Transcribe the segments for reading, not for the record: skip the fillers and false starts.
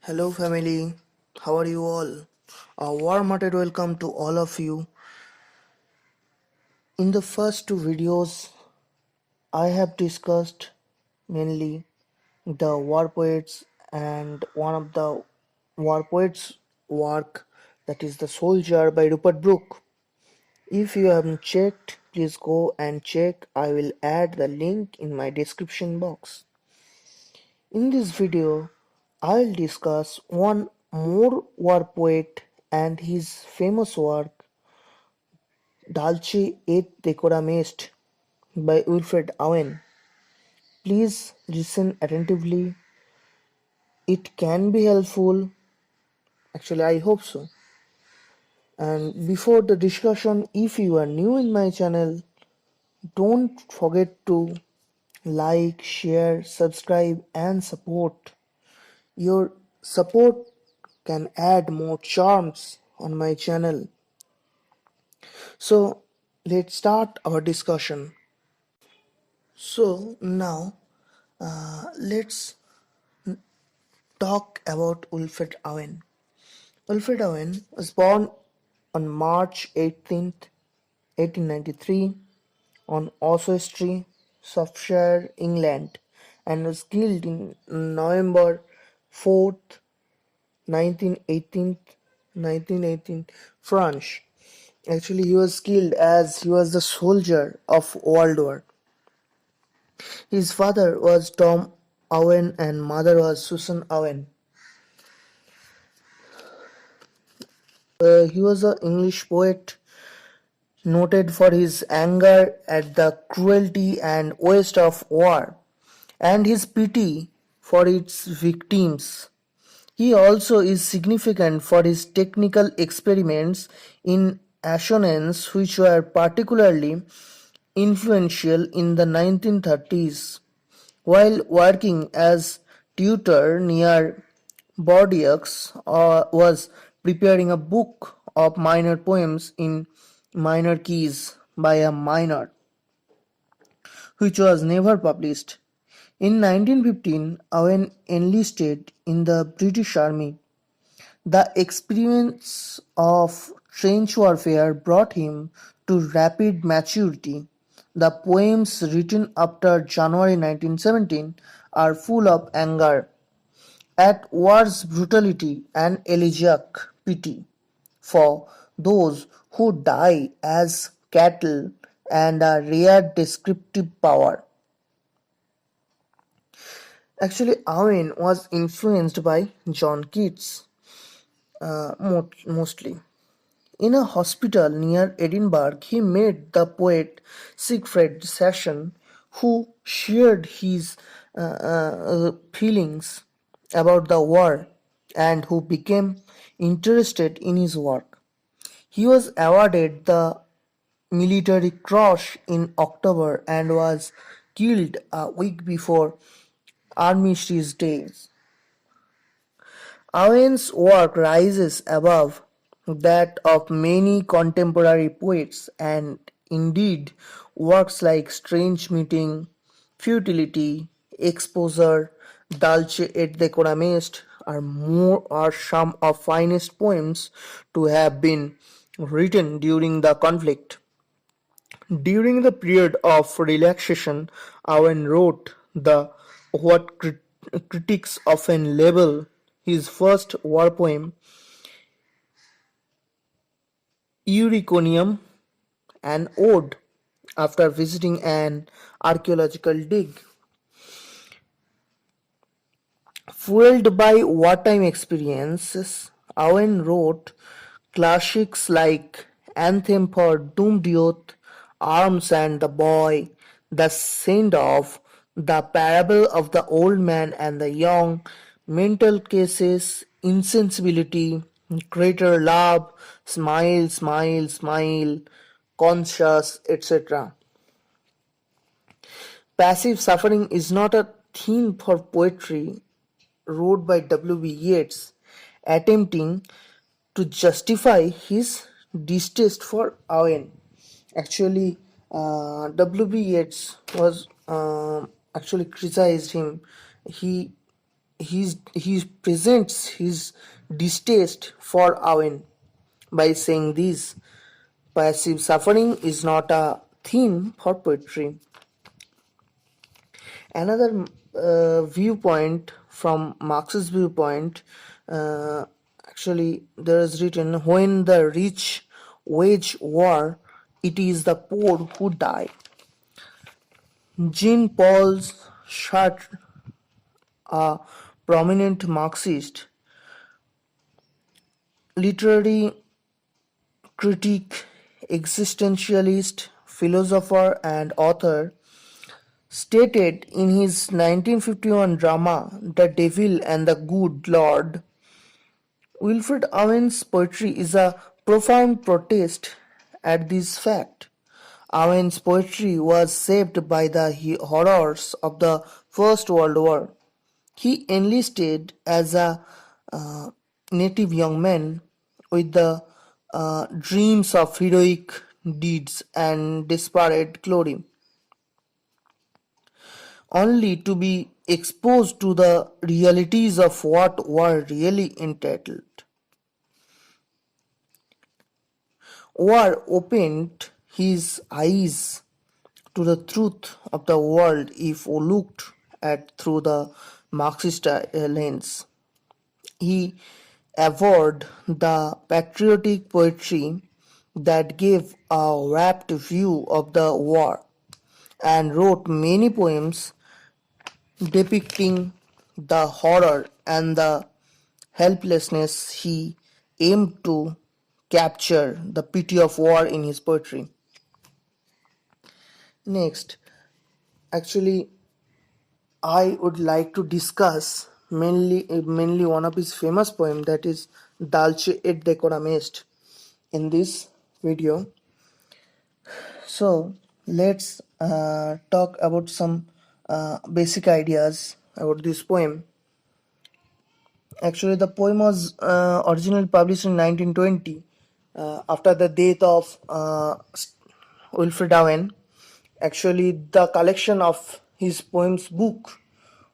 Hello, family. How are you all? A warm-hearted welcome to all of you. In the first two videos, I have discussed mainly the war poets and one of the war poets' work, that is The Soldier by Rupert Brooke. If you haven't checked, please go and check. I will add the link in my description box. In this video, I'll discuss one more war poet and his famous work Dulce Et Decorum Est by Wilfred Owen. Please listen attentively. It can be helpful. Actually, I hope so. And before the discussion, if you are new in my channel, don't forget to like, share, subscribe, and support. Your support can add more charms on my channel. So let's start our discussion. So now let's talk about Wilfred Owen. Wilfred Owen was born on March 18th, 1893 on Oswestry, Shropshire, England, and was killed in November 4th, 1918, France. Actually, he was killed as he was the soldier of World War. His father was Tom Owen and mother was Susan Owen. He was an English poet noted for his anger at the cruelty and waste of war and his pity for its victims. He also is significant for his technical experiments in assonance, which were particularly influential in the 1930s. While working as tutor near Bordeaux, was preparing a book of minor poems in minor keys by a minor, which was never published. In 1915, Owen enlisted in the British Army. The experience of trench warfare brought him to rapid maturity. The poems written after January 1917 are full of anger at war's brutality and elegiac pity for those who die as cattle and a rare descriptive power. Actually, Owen was influenced by John Keats mostly. In a hospital near Edinburgh, he met the poet Siegfried Sassoon, who shared his feelings about the war and who became interested in his work. He was awarded the Military Cross in October and was killed a week before Armistice Day. Owen's work rises above that of many contemporary poets, and indeed works like Strange Meeting, Futility, Exposure, Dulce et Decorum Est are some of finest poems to have been written during the conflict. During the period of relaxation, Owen wrote the what critics often label his first war poem, Euriconium, an ode, after visiting an archaeological dig. Fueled by wartime experiences, Owen wrote classics like Anthem for Doomed Youth, Arms and the Boy, The Send-Off, The Parable of the Old Man and the Young, Mental Cases, Insensibility, Greater Love, Smile, Smile, Smile, Conscious, etc. Passive suffering is not a theme for poetry wrote by W.B. Yeats, attempting to justify his distaste for Owen. Actually, W.B. Yeats was actually criticized him. He he presents his distaste for Owen by saying this: passive suffering is not a theme for poetry. Another viewpoint from Marx's viewpoint, uh, actually, there is written, when the rich wage war, it is the poor who die. Jean Paul Sartre, a prominent Marxist, literary critic, existentialist, philosopher, and author, stated in his 1951 drama The Devil and the Good Lord, Wilfred Owen's poetry is a profound protest at this fact. Owen's poetry was shaped by the horrors of the First World War. He enlisted as a uh, native young man with the dreams of heroic deeds and desperate glory, only to be exposed to the realities of what war really entailed. War opened his eyes to the truth of the world if looked at through the Marxist lens. He avowed the patriotic poetry that gave a rapt view of the war and wrote many poems depicting the horror and the helplessness. He aimed to capture the pity of war in his poetry. Next, actually, I would like to discuss mainly one of his famous poem, that is Dulce Et Decorum Est, in this video. So let's talk about some basic ideas about this poem. Actually, the poem was originally published in 1920 after the death of Wilfred Owen. Actually, the collection of his poems book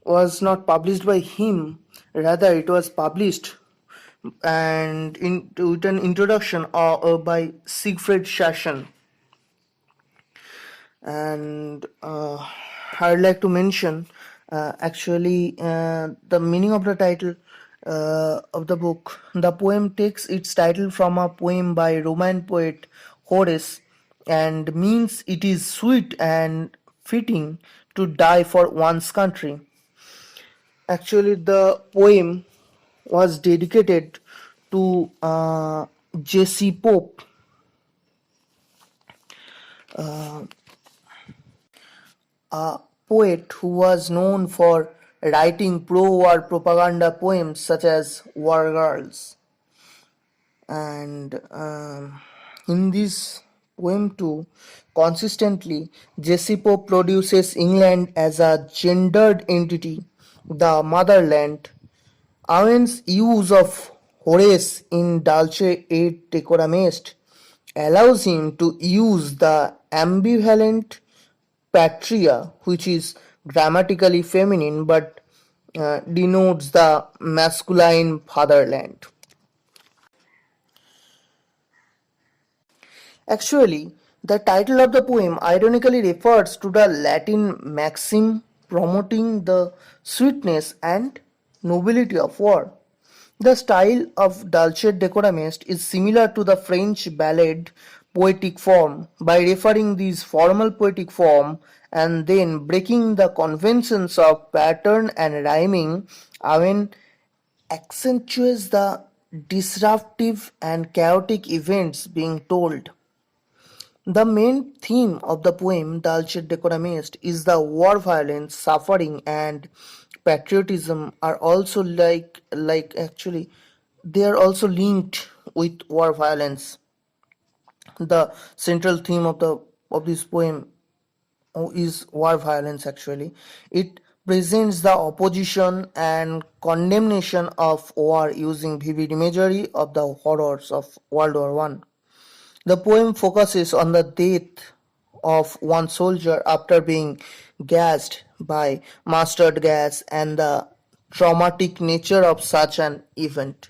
was not published by him, rather it was published and with an introduction by Siegfried Sasson. And I'd like to mention the meaning of the title of the book. The poem takes its title from a poem by Roman poet Horace and means it is sweet and fitting to die for one's country. Actually, the poem was dedicated to J.C. Pope, a poet who was known for writing pro-war propaganda poems such as War Girls. And in this poem too, consistently, J.C. Pope produces England as a gendered entity, the motherland. Owen's use of Horace in Dulce Et Decorum Est allows him to use the ambivalent patria, which is grammatically feminine but denotes the masculine fatherland. Actually, the title of the poem ironically refers to the Latin maxim promoting the sweetness and nobility of war. The style of Dulce et Decorum Est is similar to the French ballad poetic form by referring this formal poetic form and then breaking the conventions of pattern and rhyming. Owen accentuates the disruptive and chaotic events being told. The main theme of the poem Dulce et Decorum Est is the war violence, suffering and patriotism are also actually they are also linked with war violence. The central theme of this poem is war violence. Actually, it presents the opposition and condemnation of war using vivid imagery of the horrors of World War One. The poem focuses on the death of one soldier after being gassed by mustard gas and the traumatic nature of such an event.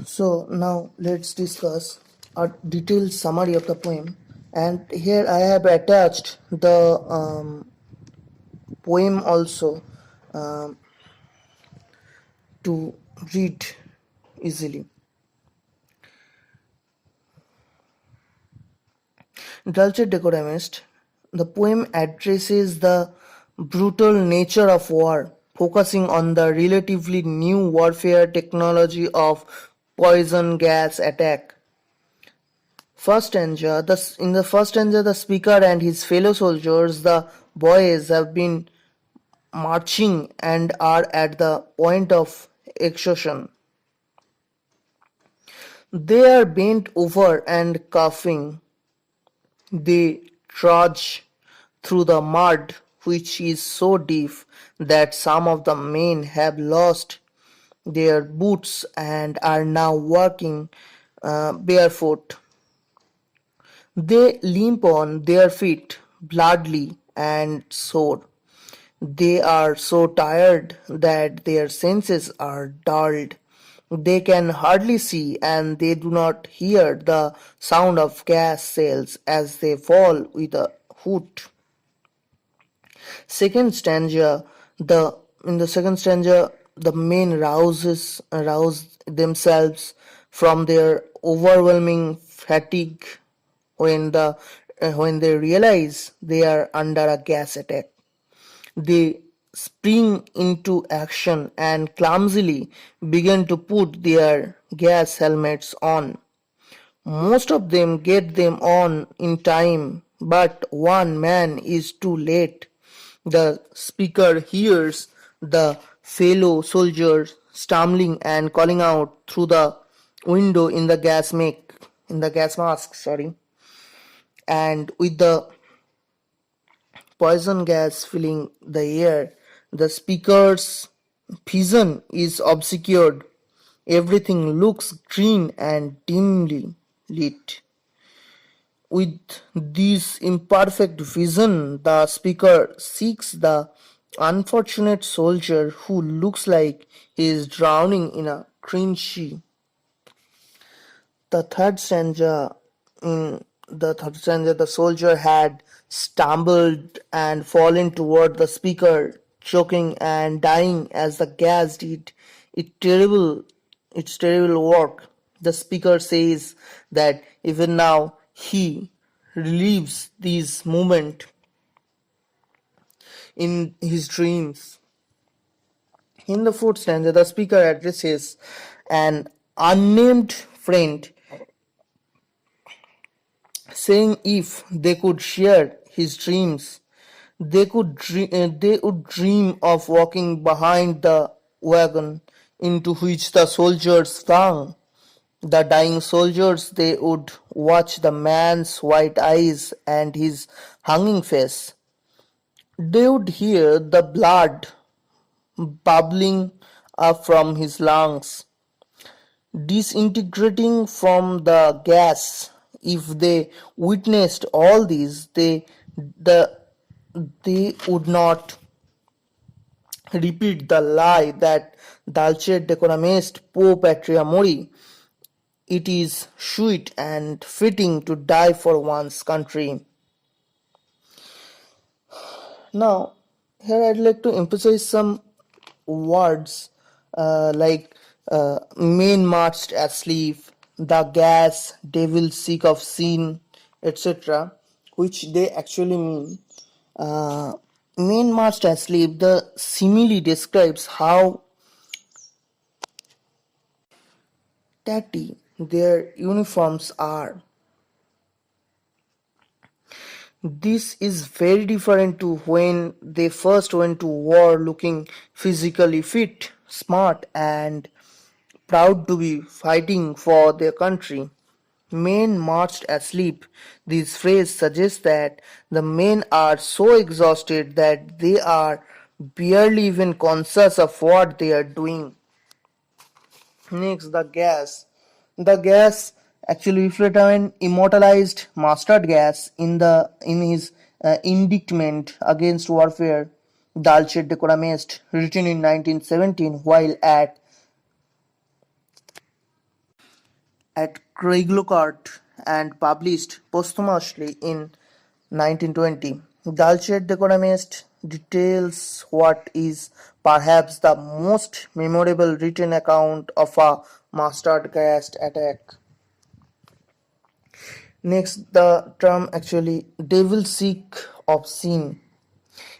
So now let's discuss a detailed summary of the poem. And here I have attached the poem also um, to read easily. Dulce Et Decorum Est, the poem addresses the brutal nature of war, focusing on the relatively new warfare technology of poison gas attack. In the first stanza, the speaker and his fellow soldiers, the boys, have been marching and are at the point of exhaustion. They are bent over and coughing. They trudge through the mud, which is so deep that some of the men have lost their boots and are now walking barefoot. They limp on their feet, bloody and sore. They are so tired that their senses are dulled. They can hardly see and they do not hear the sound of gas cells as they fall with a hoot. Second stanza, the in the second stanza, the men rouse themselves from their overwhelming fatigue when they realize they are under a gas attack. They spring into action and clumsily begin to put their gas helmets on. Most of them get them on in time, but one man is too late. The speaker hears the fellow soldier stumbling and calling out through the window in the gas mask, and with the poison gas filling the air, the speaker's vision is obscured. Everything looks green and dimly lit. With this imperfect vision, the speaker seeks the unfortunate soldier who looks like he is drowning in a green sea. The third stanza in the third stanza, the soldier had stumbled and fallen toward the speaker, choking and dying as the gas did it terrible its terrible work. The speaker says that even now he relives these moments in his dreams. In the fourth stanza, the speaker addresses an unnamed friend, saying if they could share his dreams, they would dream of walking behind the wagon into which the soldiers flung. The dying soldiers, they would watch the man's white eyes and his hanging face. They would hear the blood bubbling up from his lungs, disintegrating from the gas. If they witnessed all this, the, they would not repeat the lie that Dulce Et Decorum Est, po patria mori. It is sweet and fitting to die for one's country. Now, here I'd like to emphasize some words like men marched asleep, the gas, devil sick of sin, etc., which they actually mean. Uh, Men marched asleep, the simile describes how tatty their uniforms are. This is very different to when they first went to war looking physically fit, smart, and proud to be fighting for their country. Men marched asleep. This phrase suggests that the men are so exhausted that they are barely even conscious of what they are doing. Next, the gas. The gas, actually, Wilfred Owen immortalized mustard gas in his indictment against warfare. Dulce Et Decorum Est, written in 1917 while at Craiglockart and published posthumously in 1920. Dulce Et Decorum Est details what is perhaps the most memorable written account of a mustard gas attack. Next, the term actually devil sick of sin.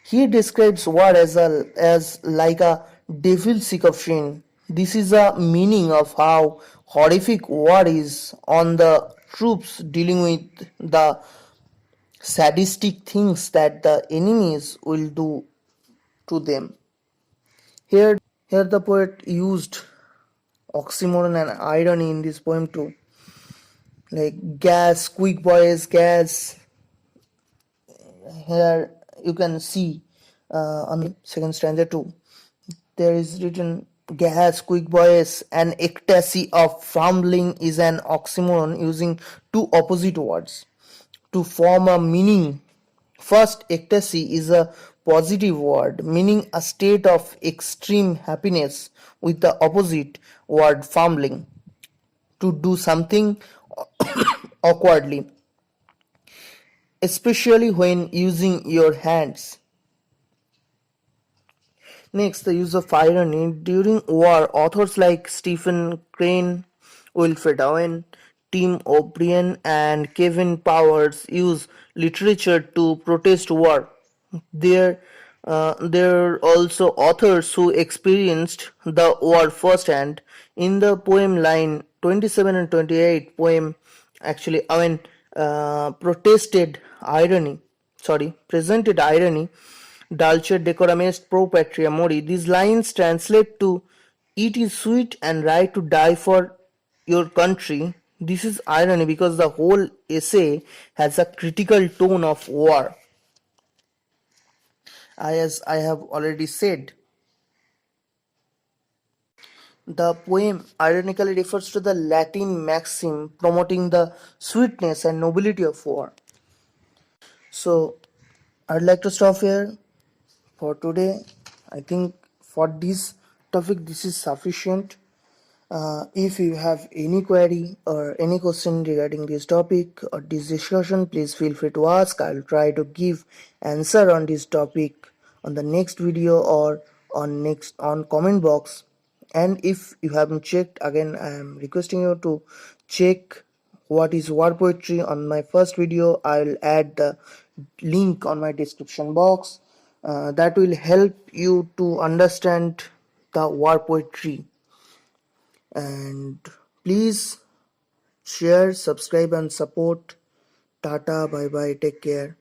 He describes war as like a devil sick of sin. This is a meaning of how horrific war is on the troops dealing with the sadistic things that the enemies will do to them. Here the poet used oxymoron and irony in this poem too. Like gas, quick boys, gas. Here you can see on the second stanza too. There is written gas, quick boys, and ecstasy of fumbling is an oxymoron using two opposite words to form a meaning. First, ecstasy is a positive word meaning a state of extreme happiness, with the opposite word fumbling, to do something awkwardly, especially when using your hands. Next, the use of irony. During war, authors like Stephen Crane, Wilfred Owen, Tim O'Brien, and Kevin Powers use literature to protest war. There are also authors who experienced the war firsthand. In the poem line 27 and 28, poem actually Owen presented irony. Dulce decorum est pro patria mori. These lines translate to "It is sweet and right to die for your country." This is irony because the whole essay has a critical tone of war. As I have already said, the poem ironically refers to the Latin maxim promoting the sweetness and nobility of war. So, I'd like to stop here for today. I think for this topic, this is sufficient. If you have any query or any question regarding this topic or this discussion, please feel free to ask. I'll try to give answer on this topic on the next video or on comment box. And if you haven't checked, again I am requesting you to check what is war poetry on my first video. I'll add the link on my description box. That will help you to understand the war poetry. And please share, subscribe, and support. Tata, bye bye, take care.